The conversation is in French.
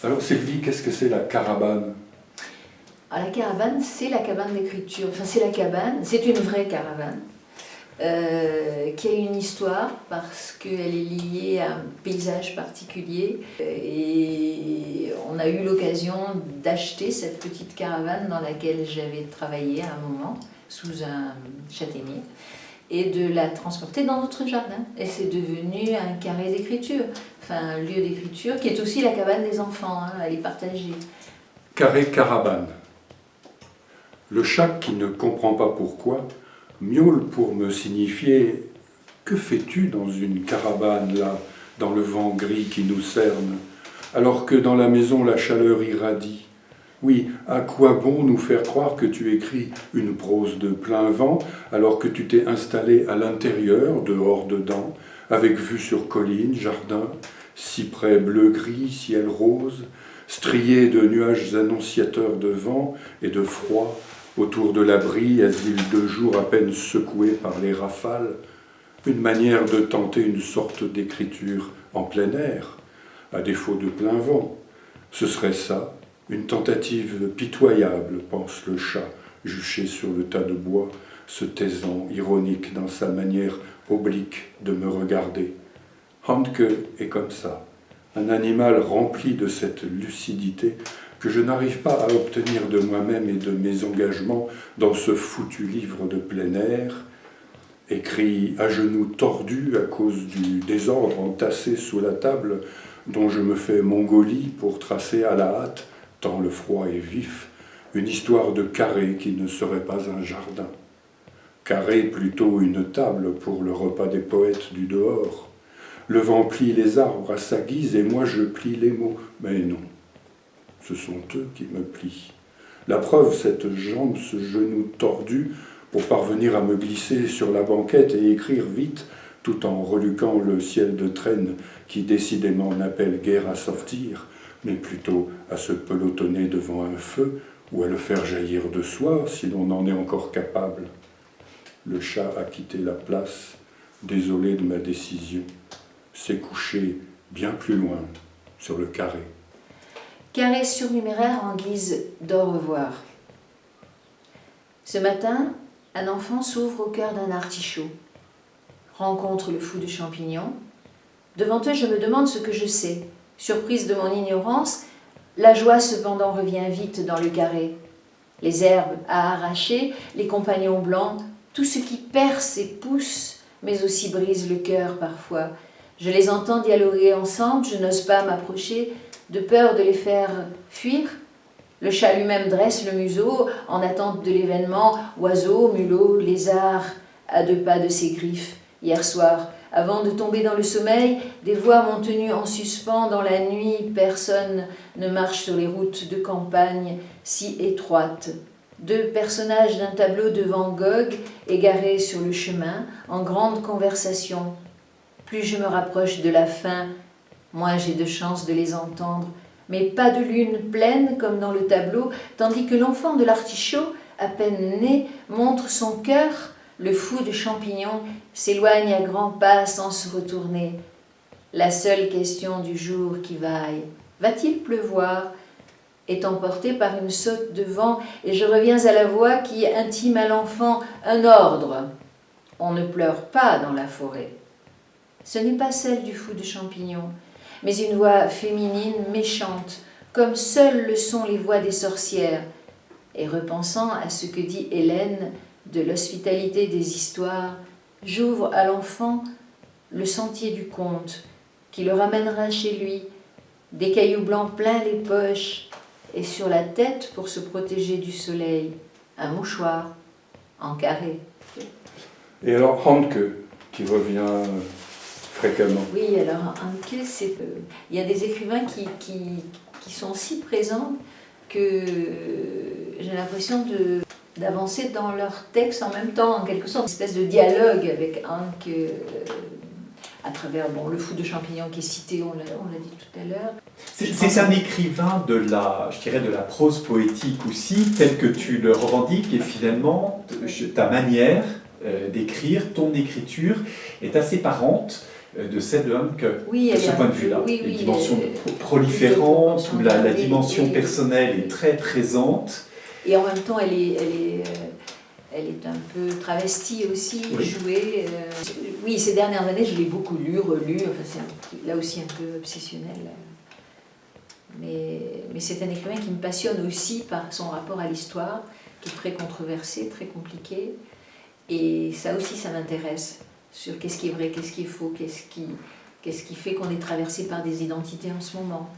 Alors Sylvie, qu'est-ce que c'est la caravane? Alors, la caravane, c'est la cabane d'écriture. Enfin, c'est la cabane, c'est une vraie caravane qui a une histoire parce qu'elle est liée à un paysage particulier. Et on a eu l'occasion d'acheter cette petite caravane dans laquelle j'avais travaillé à un moment, sous un châtaignier, et de la transporter dans notre jardin. Et c'est devenu un carré d'écriture, enfin un lieu d'écriture qui est aussi la cabane des enfants, hein, elle est partagée. Carré caravane. Le chat qui ne comprend pas pourquoi miaule pour me signifier « Que fais-tu dans une caravane là, dans le vent gris qui nous cerne, alors que dans la maison la chaleur irradie? Oui, à quoi bon nous faire croire que tu écris une prose de plein vent, alors que tu t'es installé à l'intérieur, dehors dedans, avec vue sur collines, jardin, cyprès bleu-gris, ciel rose, strié de nuages annonciateurs de vent et de froid, autour de l'abri, asile de jour à peine secoué par les rafales, une manière de tenter une sorte d'écriture en plein air, à défaut de plein vent. Ce serait ça, une tentative pitoyable, pense le chat, juché sur le tas de bois, se taisant, ironique dans sa manière oblique de me regarder. Handke est comme ça, un animal rempli de cette lucidité que je n'arrive pas à obtenir de moi-même et de mes engagements dans ce foutu livre de plein air, écrit à genoux tordus à cause du désordre entassé sous la table dont je me fais Mongolie pour tracer à la hâte, tant le froid est vif, une histoire de carré qui ne serait pas un jardin. Carré plutôt une table pour le repas des poètes du dehors. Le vent plie les arbres à sa guise et moi je plie les mots, mais non. Ce sont eux qui me plient. La preuve, cette jambe, ce genou tordu, pour parvenir à me glisser sur la banquette et écrire vite, tout en reluquant le ciel de traîne qui décidément n'appelle guère à sortir, mais plutôt à se pelotonner devant un feu ou à le faire jaillir de soi si l'on en est encore capable. Le chat a quitté la place, désolé de ma décision, s'est couché bien plus loin, sur le carré. Carré surnuméraire en guise d'au revoir. Ce matin, un enfant s'ouvre au cœur d'un artichaut, rencontre le fou de champignon. Devant eux, je me demande ce que je sais. Surprise de mon ignorance, la joie cependant revient vite dans le carré. Les herbes à arracher, les compagnons blancs, tout ce qui perce et pousse, mais aussi brise le cœur parfois. Je les entends dialoguer ensemble, je n'ose pas m'approcher, de peur de les faire fuir. Le chat lui-même dresse le museau en attente de l'événement, oiseaux, mulots, lézards, à 2 pas de ses griffes. Hier soir, avant de tomber dans le sommeil, des voix m'ont tenu en suspens dans la nuit. Personne ne marche sur les routes de campagne si étroites. 2 personnages d'un tableau de Van Gogh égarés sur le chemin, en grande conversation. Plus je me rapproche de la fin, moins j'ai de chance de les entendre, mais pas de lune pleine comme dans le tableau, tandis que l'enfant de l'artichaut, à peine né, montre son cœur. Le fou de champignon s'éloigne à grands pas sans se retourner. La seule question du jour qui vaille, va-t-il pleuvoir, est emportée par une saute de vent, et je reviens à la voix qui intime à l'enfant un ordre. On ne pleure pas dans la forêt. Ce n'est pas celle du fou de champignon, mais une voix féminine méchante, comme seules le sont les voix des sorcières. Et repensant à ce que dit Hélène de l'hospitalité des histoires, j'ouvre à l'enfant le sentier du conte, qui le ramènera chez lui, des cailloux blancs plein les poches, et sur la tête, pour se protéger du soleil, un mouchoir en carré. Et alors Handke, qui revient fréquemment. Oui, alors Handke, il y a des écrivains qui sont si présents que j'ai l'impression d'avancer dans leur texte en même temps, en quelque sorte, une espèce de dialogue avec Handke à travers le fou de champignon qui est cité, on l'a dit tout à l'heure. C'est un écrivain de la prose poétique aussi, tel que tu le revendiques, et finalement, ta manière d'écrire, ton écriture, est assez parente de Sedlum Oui, de elle ce est point un de vue-là. peu- oui, Les oui, dimensions plutôt proliférantes, où la proportionnelle, dimension oui, oui. personnelle est très présente. Et en même temps, elle est un peu travestie aussi, Oui. jouée. Oui, ces dernières années, je l'ai beaucoup lu, relu. Enfin, c'est là aussi un peu obsessionnel. Mais c'est un écrivain qui me passionne aussi par son rapport à l'histoire, qui est très controversé, très compliqué. Et ça aussi, ça m'intéresse. Sur qu'est-ce qui est vrai, qu'est-ce qui est faux, qu'est-ce qui fait qu'on est traversé par des identités en ce moment.